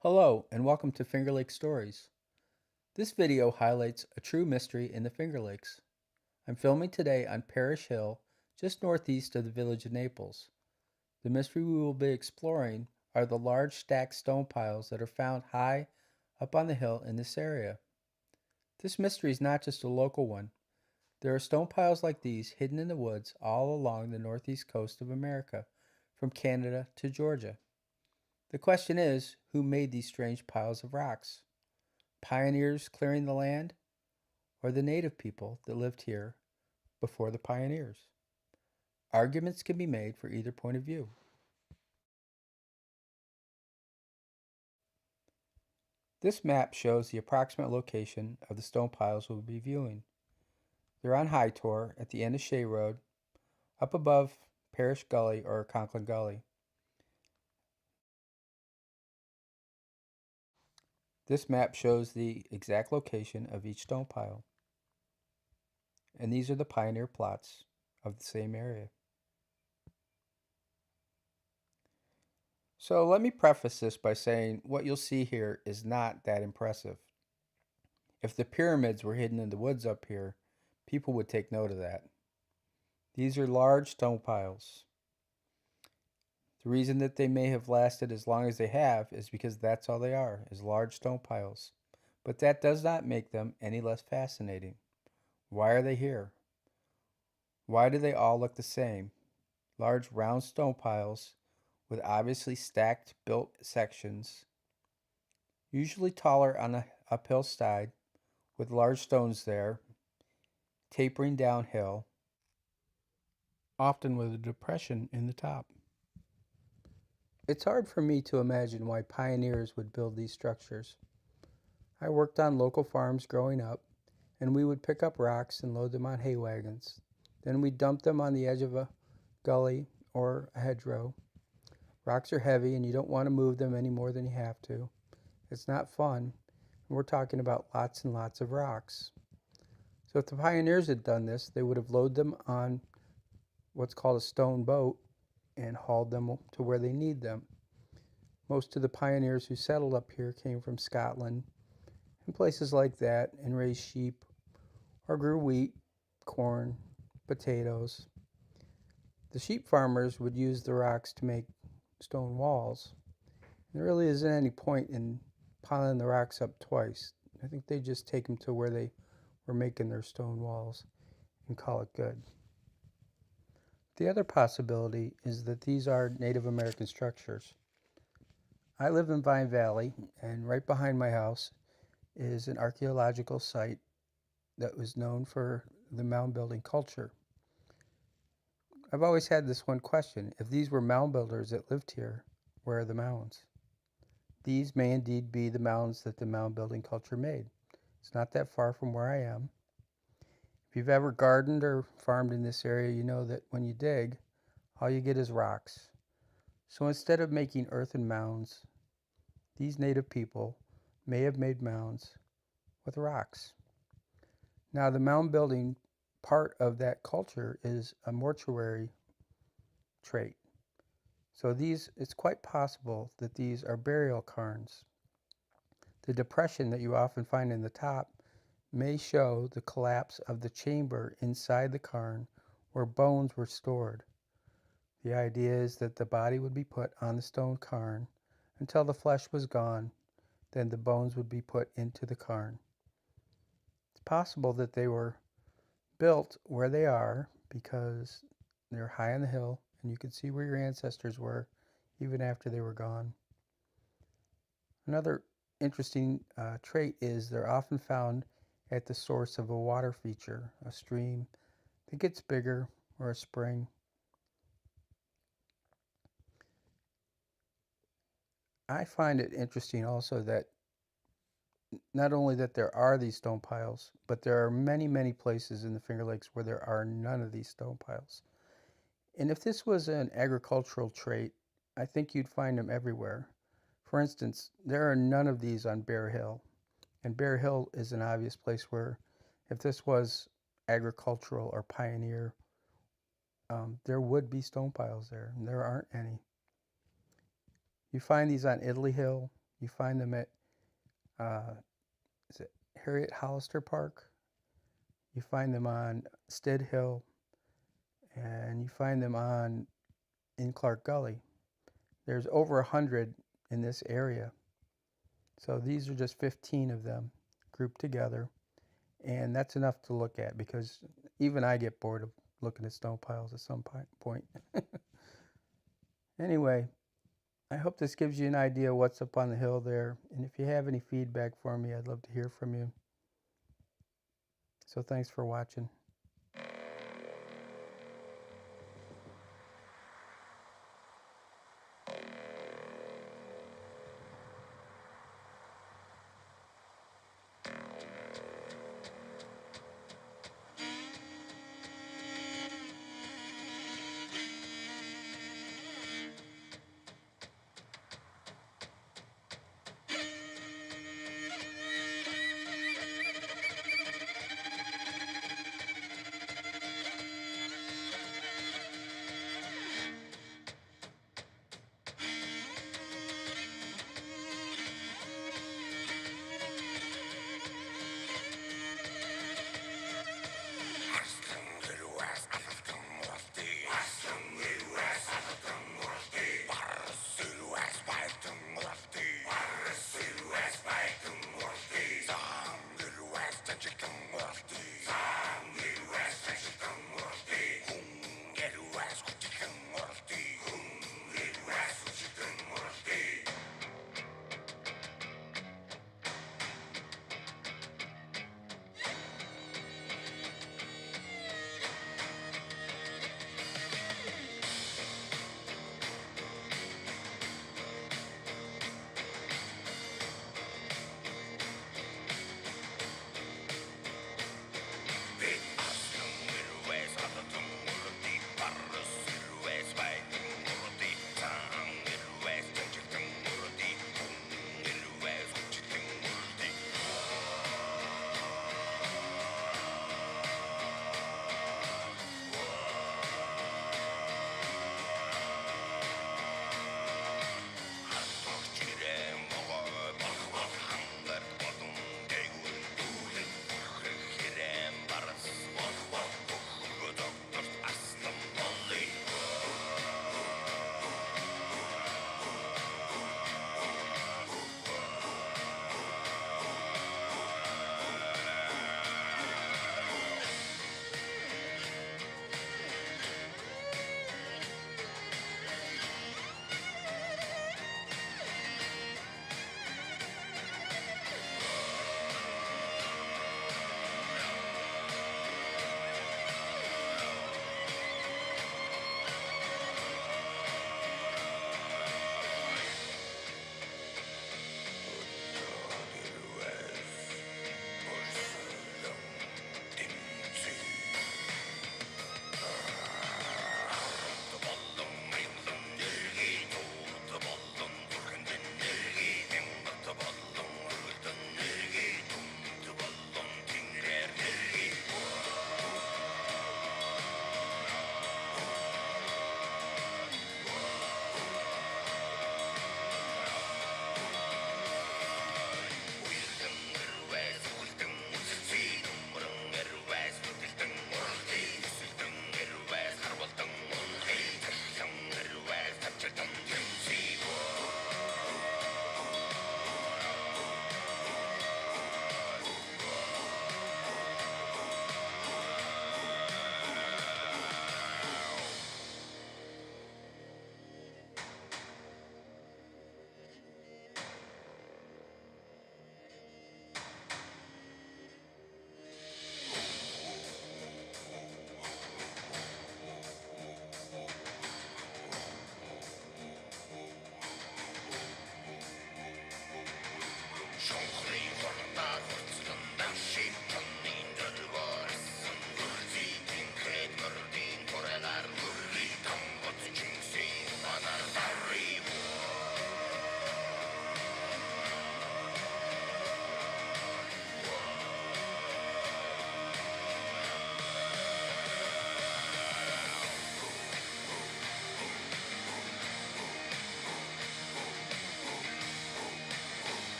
Hello, and welcome to Finger Lakes Stories. This video highlights a true mystery in the Finger Lakes. I'm filming today on Parish Hill, just northeast of the village of Naples. The mystery we will be exploring are the large stacked stone piles that are found high up on the hill in this area. This mystery is not just a local one. There are stone piles like these hidden in the woods all along the northeast coast of America, from Canada to Georgia. The question is, who made these strange piles of rocks? Pioneers clearing the land, or the native people that lived here before the pioneers? Arguments can be made for either point of view. This map shows the approximate location of the stone piles we'll be viewing. They're on High Tor at the end of Shea Road, up above Parish Gully or Conklin Gully. This map shows the exact location of each stone pile. And these are the pioneer plots of the same area. So let me preface this by saying what you'll see here is not that impressive. If the pyramids were hidden in the woods up here, people would take note of that. These are large stone piles. The reason that they may have lasted as long as they have is because that's all they are, is large stone piles. But that does not make them any less fascinating. Why are they here? Why do they all look the same? Large round stone piles with obviously stacked built sections, usually taller on the uphill side, with large stones there, tapering downhill, often with a depression in the top. It's hard for me to imagine why pioneers would build these structures. I worked on local farms growing up, and we would pick up rocks and load them on hay wagons. Then we'd dump them on the edge of a gully or a hedgerow. Rocks are heavy, and you don't want to move them any more than you have to. It's not fun, and we're talking about lots and lots of rocks. So if the pioneers had done this, they would have loaded them on what's called a stone boat and hauled them to where they need them. Most of the pioneers who settled up here came from Scotland and places like that and raised sheep or grew wheat, corn, potatoes. The sheep farmers would use the rocks to make stone walls. There really isn't any point in piling the rocks up twice. I think they just take them to where they were making their stone walls and call it good. The other possibility is that these are Native American structures. I live in Vine Valley, and right behind my house is an archaeological site that was known for the mound building culture. I've always had this one question. If these were mound builders that lived here, where are the mounds? These may indeed be the mounds that the mound building culture made. It's not that far from where I am. If you've ever gardened or farmed in this area, you know that when you dig, all you get is rocks. So instead of making earthen mounds, these native people may have made mounds with rocks. Now, the mound building part of that culture is a mortuary trait. So it's quite possible that these are burial cairns. The depression that you often find in the top may show the collapse of the chamber inside the cairn where bones were stored. The idea is that the body would be put on the stone cairn until the flesh was gone, then the bones would be put into the cairn. It's possible that they were built where they are because they're high on the hill and you can see where your ancestors were even after they were gone. Another interesting trait is they're often found at the source of a water feature, a stream that gets bigger, or a spring. I find it interesting also that not only that there are these stone piles, but there are many, many places in the Finger Lakes where there are none of these stone piles. And if this was an agricultural trait, I think you'd find them everywhere. For instance, there are none of these on Bear Hill. And Bear Hill is an obvious place where, if this was agricultural or pioneer, there would be stone piles there, and there aren't any. You find these on Italy Hill, You find them at, is it Harriet Hollister Park? You find them on Stead Hill, and you find them in Clark Gully. There's over 100 in this area. So these are just 15 of them grouped together, and that's enough to look at, because even I get bored of looking at snow piles at some point. Anyway, I hope this gives you an idea of what's up on the hill there, and if you have any feedback for me, I'd love to hear from you. So thanks for watching.